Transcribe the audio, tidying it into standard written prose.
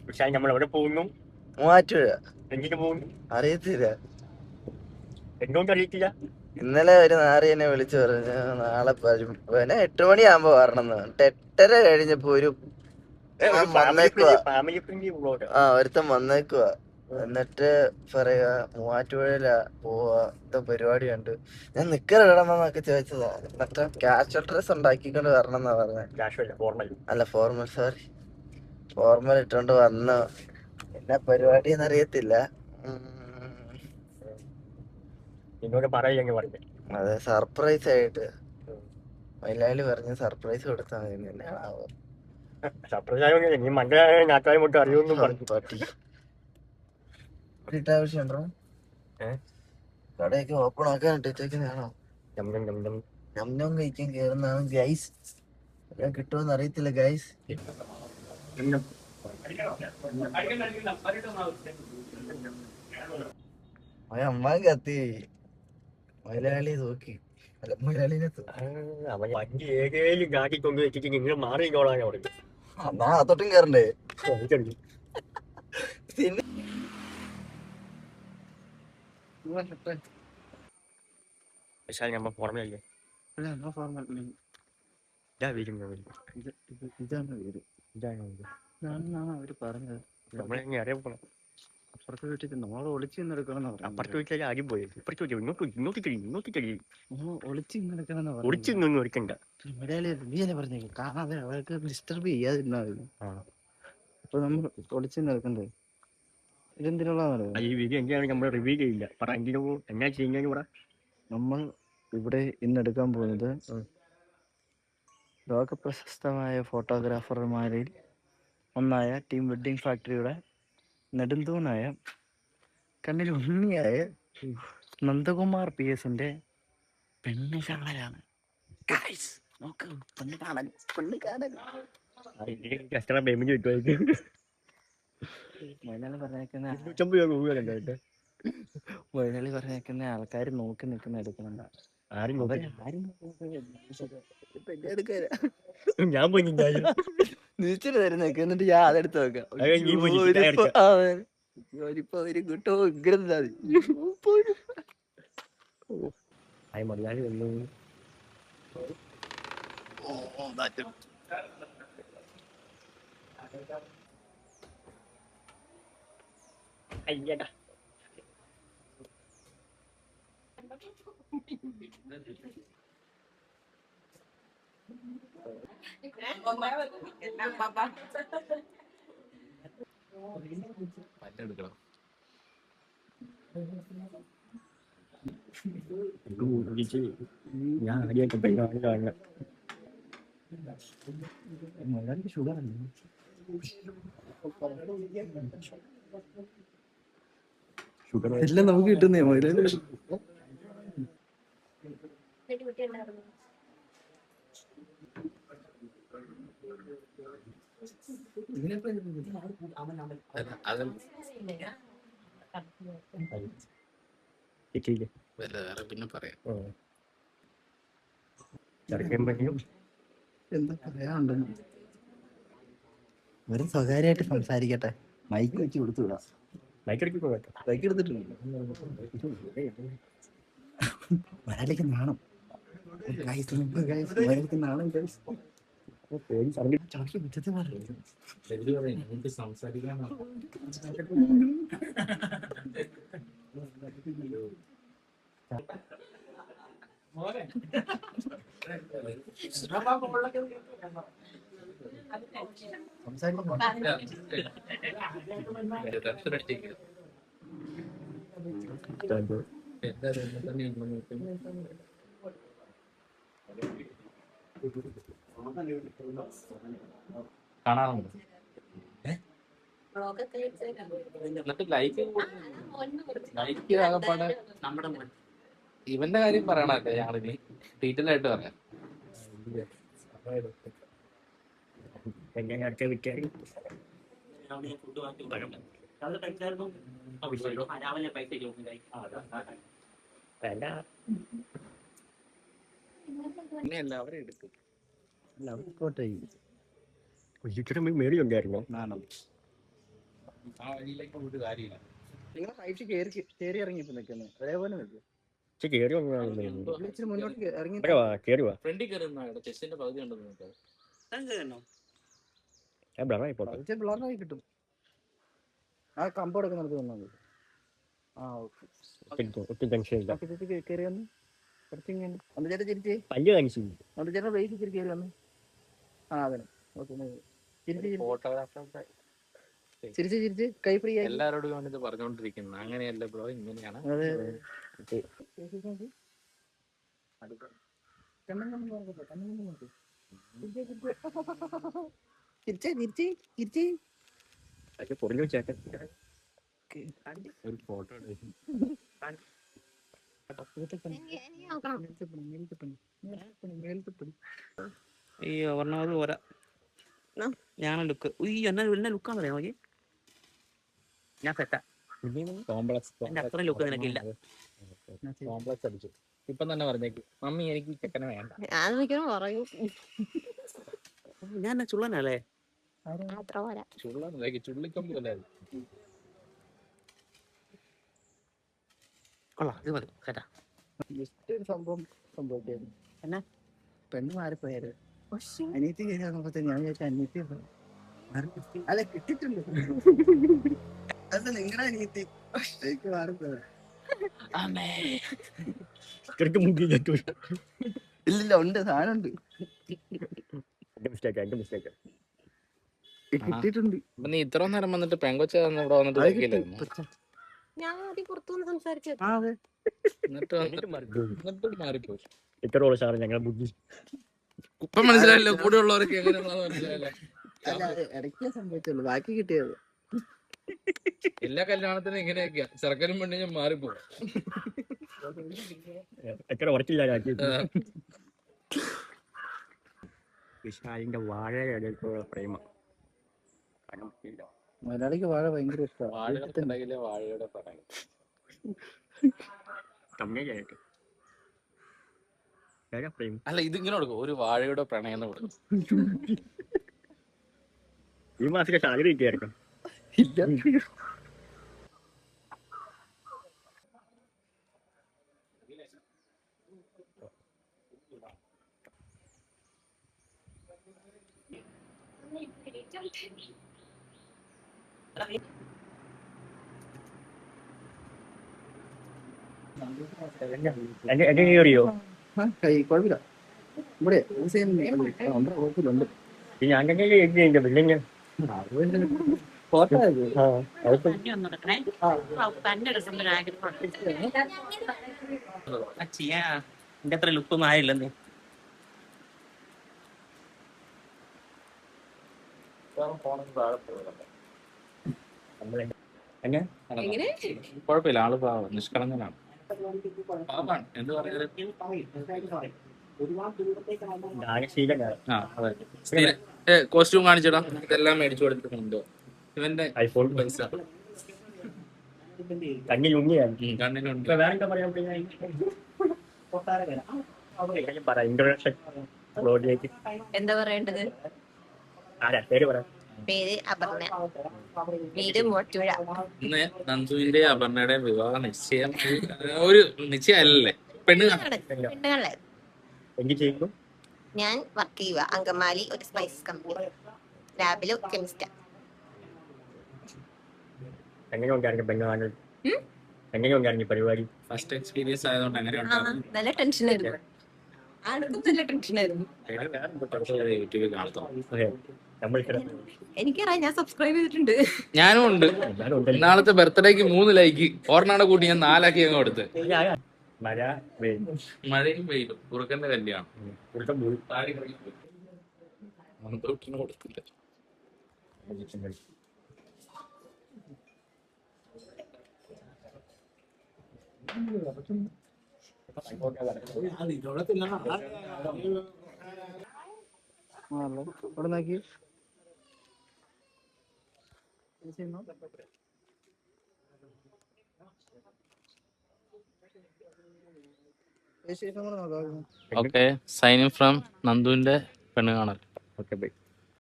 പക്ഷെ നമ്മൾ എവിടെ പോകുന്നു? മൂവാറ്റുപുഴ. എന്തിനു പോകുന്നു അറിയത്തില്ല. എന്തുകൊണ്ട് അറിയത്തില്ല? ഇന്നലെ ഒരു നാറി എന്നെ വിളിച്ചു പറഞ്ഞു നാളെ 8 മണിയാകുമ്പോ വരണം എന്ന്. 8:30 കഴിഞ്ഞപ്പോ വന്നേക്കുവാ. Family friendly vlog. ഒരുത്തൻ വന്നേക്കുവാ. എന്നിട്ട് പറയാ മൂവാറ്റുപുഴയില പോവാ, ഇത്ര പരിപാടി ഉണ്ട്. ഞാൻ നിക്കറ ഇടണമെന്നൊക്കെ ചോദിച്ചതാ. എന്നിട്ട് ക്യാഷ് ഡ്രസ് ഉണ്ടാക്കിക്കൊണ്ട് വരണം എന്നാ പറഞ്ഞത്. അല്ല ഫോർമൽ, സോറി, ഫോർമൽ ഇട്ടോണ്ട് വന്നു. എന്നാ പരിപാടി എന്നറിയത്തില്ല. അതെ, സർപ്രൈസ് ആയിട്ട് മൈലാളി പറഞ്ഞ് സർപ്രൈസ് കൊടുത്താൽ മതി. തന്നെയാണാവോ ആവശ്യമുണ്ടോ? കടയൊക്കെ ഓപ്പൺ ആക്കാൻ ഇട്ടേക്കുന്നതാണോ? ഞം കഴിക്കാൻ കയറുന്നതാണ് ഗൈസ്. ഞാൻ കിട്ടുമെന്ന് അറിയത്തില്ല ഗൈസ്. അമ്മ കത്തി മലയാളി നോക്കി. അല്ല, മലയാളിനെ വണ്ടി ഏതേലും കാട്ടി കൊണ്ട് വെച്ചിട്ട് നിങ്ങൾ മാറിക്കോളാൻ എന്നാ അതൊട്ടും കയറണ്ടേ? നമ്മൾ പുറമല്ലേ അവര് പറഞ്ഞത്. നമ്മളെ അറിയപ്പെടാം. അപ്പുറത്തെ വീട്ടിൽ നമ്മള് ഒളിച്ചു നിന്നെടുക്കണം. അപ്പുറത്തെ വീട്ടിൽ ആദ്യം പോയത് ഇപ്പുറത്ത് ഇങ്ങോട്ട് കഴിയും. ഒളിച്ചു നിന്നെടുക്കണം. ഒളിച്ചു നിന്നൊന്നും എടുക്കണ്ട. നീയല്ലേ പറഞ്ഞേക്കും കാണാതെ അവർക്ക് ഡിസ്റ്റർബ് ചെയ്യാതിരുന്നാ മതി. അപ്പൊ നമ്മൾ ഒളിച്ചു നിന്നെടുക്കണ്ടേ? ഇതെന്തിനുള്ളതാണ്? ഈ വീഡിയോ എന്തിനാണ് നമ്മൾ റിവ്യൂ ചെയ്യില്ല. പറ എന്തിനോ എന്നാ ചെയ്യുന്നതെന്ന് പറ. നമ്മൾ ഇവിടെ ഇന്നെടുക്കാൻ പോകുന്നത് ലോക പ്രശസ്തമായ ഫോട്ടോഗ്രാഫർമാരിൽ ഒന്നായ ടീം വെഡ്ഡിംഗ് ഫാക്ടറിയുടെ നെടുന്തൂണായ കണ്ണിൽ ഉണ്ണിയായ നന്ദകുമാർ PS-ന്റെ പെണ്ണ് കാണലാണ്. നോക്ക്, പെണ്ണ് കാണൽ. മലയാളി പറഞ്ഞേക്കുന്ന ആൾക്കാർ നോക്കി നിൽക്കുന്ന എടുക്കണണ്ട. ഞാൻ പോയി നീച്ചിട്ട് തരുന്നേക്ക്. എന്നിട്ട് ഞാൻ അതെടുത്ത് വെക്കാം. കിട്ടോ ഇങ്ങനെ മലയാളി വന്നു. അയ്യടാ പല്ലെടുക്കണം. ഞാൻ ആദ്യമായിട്ട് പെണ്ണാണ് കാണുന്നത്. മലയാളിക്ക് ഷുഗർ അല്ലേ? എല്ലാം നമുക്ക് കിട്ടുന്നേ മലയാളി. വേറെ പിന്നെ പറയാം. എന്താ പറയാനുണ്ട്? വെറും സ്വകാര്യമായിട്ട് സംസാരിക്കട്ടെ. മൈക്ക് വെച്ച് കൊടുത്തുവിടാം. ബൈക്ക് എടുത്തിട്ടുണ്ട്. മലയാളിക്ക് നാണം. മലയാളിക്ക് നാണം. സംസാരിക്കാൻ കാണാറുണ്ട്. എന്നിട്ട് ലൈക്ക് ആകപ്പാടെ നമ്മുടെ ഇവന്റെ കാര്യം പറയണല്ലേ ഞങ്ങളിനി ഡീറ്റെയിൽ ആയിട്ട് പറയാം. പിന്നെയല്ല അവരെ എടുക്കും. മേടിയുണ്ടായിരുന്നോ? ആ വഴിയിലേക്ക് പോയിട്ട് കാര്യമില്ല. നിങ്ങൾ ഹൈറ്റ് കയറി ഇറങ്ങി ഇപ്പൊ നിൽക്കുന്നത് അതേപോലെ നിൽക്കും. കയറി ഇച്ചിരി മുന്നോട്ട് ഇറങ്ങി കയറി വാ ഫ്രണ്ടിൽ കയറുന്ന ചെസ്റ്റിന്റെ പകുതി ഉണ്ടെന്ന് നോക്കാം. ബ്ലറായി കിട്ടും. ആ കമ്പോട് ഒക്കെ നമുക്ക് തന്നാൽ മതി. ആ ഓക്കെ ഒട്ടും ടെൻഷൻ ഇല്ല. കയറി വന്ന് കുറച്ചിങ്ങനെ ഒന്ന് ചേട്ടാ തിരിച്ച് പല്ല് കാണിച്ചു ഒന്ന് ചേട്ടാ വെയിറ്റ് ഇച്ചിരി കയറി വന്ന്. ആ അതെ ഓക്കെ തിരിച്ച് ഫോട്ടോഗ്രാഫർ ചിരിച്ച് കൈ ഫ്രീ ആയി. എല്ലാരോടും കൊണ്ട് ഇത് പറഞ്ഞുകൊണ്ടിരിക്കുന്നത് അങ്ങനെയല്ല ബ്രോ, ഇങ്ങനെയാണ്. അതെ തിരിച്ച് പൊറിഞ്ഞു ചേട്ടൻ ഒരു ഫോട്ടോ ഈ ഒരെണ്ണത് പോരാ. ഞാൻ ലുക്ക് എന്നെ ലുക്കാന്ന് പറയാം നോക്കി. ഞാൻ സെറ്റാ. കോംപ്ലക്സ് എന്റെ അത്ര ലുക്ക് നിനക്കില്ല. കോംപ്ലക്സ് അടിച്ചു ഇപ്പം തന്നെ പറഞ്ഞേക്ക് മമ്മി എനിക്ക് ചെക്കനെ വേണ്ട. ഞാൻ മിക്കവാറും പറയും ഞാൻ ചുള്ളനല്ലേ. അത്ര പോരാ. ചുള്ളക്ക് ചുള്ളിക്കൊമ്പല്ലേ കൊള്ളാം, ഇത് മതി സെറ്റാ. ജസ്റ്റ് ഒരു സംഭവിക്കായിരുന്നു. എന്നാ? പെണ്ണ് മാറിപ്പോയായിരുന്നു. അനിയത്തി കയറി ഞാൻ വിചാരിച്ച അനിയത്തി അല്ല കിട്ടിട്ടുണ്ട്. അത് നിങ്ങളുടെ അനിയത്തി മാറിപ്പോയത്. ഇല്ലില്ല ഉണ്ട്, സാധനം ഉണ്ട്, കിട്ടിയിട്ടുണ്ട്. അപ്പൊ നീ ഇത്ര നേരം വന്നിട്ട് പെങ്കൊച്ച ഇവിടെ വന്നിട്ട് നോക്കിയില്ലായിരുന്നു? ഞാൻ ആദ്യം പുറത്തുനിന്ന് സംസാരിച്ചു. ആ അതെ എന്നിട്ട് മാറിപ്പോയി. ഇത്രയുള്ള സാറ് ഞങ്ങളെ ബുദ്ധി ഇപ്പൊ മനസ്സിലായല്ലോ കൂടെ ഉള്ളവർക്ക് എങ്ങനെയാണെന്ന് മനസ്സിലായല്ലോ. അല്ല ഇടയ്ക്കേ സംഭവിച്ചുള്ളൂ, ബാക്കി കിട്ടിയത്. എല്ലാ കല്യാണത്തിനും ഇങ്ങനെയൊക്കെയാ, ചെറുക്കനും പെണ്ണിനും മാറിപ്പോ. എത്ര ഉറച്ചില്ല വിശാലിന്റെ വാഴയുടെ പ്രേമ മലയാളിക്ക് വാഴ ഭയങ്കര ഇഷ്ടമാണ്. വാഴകൾക്കിടയിലെ വാഴയുടെ പറയാം. അല്ല ഇതിങ്ങനെ കൊടുക്കും, ഒരു വാഴയുടെ പ്രണയം എന്ന് കൊടുക്കും. ഈ മാസത്തെ സാലറി കിട്ടിയായിരിക്കും. എന്നെ അറിയോ? കുഴപ്പമില്ല, ഇവിടെ കുഴപ്പമില്ലുണ്ട്. ഞാൻ തന്നെ പിന്നെ ഫോട്ടോ എന്റെ അത്ര ലുക്കൊന്നും ആയില്ലെന്നേ. കുഴപ്പമില്ല, ആള് പാവം നിഷ്കളങ്കനാണ്. പാവാണ് എന്ത് പറഞ്ഞാലും. കോസ്റ്റ്യൂം കാണിച്ചിടാം, ഇതെല്ലാം മേടിച്ചു കൊടുത്തിട്ടുണ്ടോ ഇവന്റെ ഐഫോൺ പൈസ കണ്ണിൽ ഉണ്ണിയാണ്. കണ്ണിലുണ്ട്. വേറെന്താ പറയാൻ പറ ഇൻട്രൊഡക്ഷൻ പ്രോജക്റ്റ് എന്താ പറയേണ്ടത്? ആരാ പേര് പറ? പേര് അപർണ, വീട് മൂവാറ്റുപുഴ. ഇന്ന് നന്ദുവിന്റെ അപർണയുടെ വിവാഹ നിശ്ചയം. ഒരു നിശ്ചയം അല്ലല്ലേ, പെണ്ണ് പെണ്ണുങ്ങളെ എന്ത് ചെയ്യും? ഞാൻ വർക്ക് ചെയ്യുക അങ്കമാലി ഒരു സ്പൈസ് കമ്പനി ലാബില് കെമിസ്റ്റ്. എങ്ങനെ ഉണ്ടായിരുന്നു പെണ്ണുകാണൽ? എങ്ങനെ ഉണ്ടായിരുന്നു പരിപാടി? ഫസ്റ്റ് എക്സ്പീരിയൻസ് ആയതുകൊണ്ട് അങ്ങനെ ഉണ്ടായിരുന്നു. നല്ല ടെൻഷനായിരുന്നു, ആർക്കും നല്ല ടെൻഷനായിരുന്നു. യൂട്യൂബിൽ കാണത്തോ? എനിക്കറിയാം, ഞാൻ സബ്സ്ക്രൈബ് ചെയ്തിട്ടുണ്ട്. ഞാനും ഉണ്ട്. നാളത്തെ ബർത്ത്ഡേക്ക് 3 ലൈക്ക് ഓർണാടെ കൂട്ടി ഞാൻ 4 അങ്ങ് കൊടുത്ത്. മഴ വെയിൽ മഴയും വെയിലും കുറുക്കന്റെ കല്യാണം പോയി. മന്ദൂട്ടിന് കൊടുത്തില്ല. ഇവിടെ നോക്കി ഓക്കെ, സൈനിങ് ഫ്രം നന്ദുവിന്റെ പെണ്ണ് കാണൽ. Okay bye.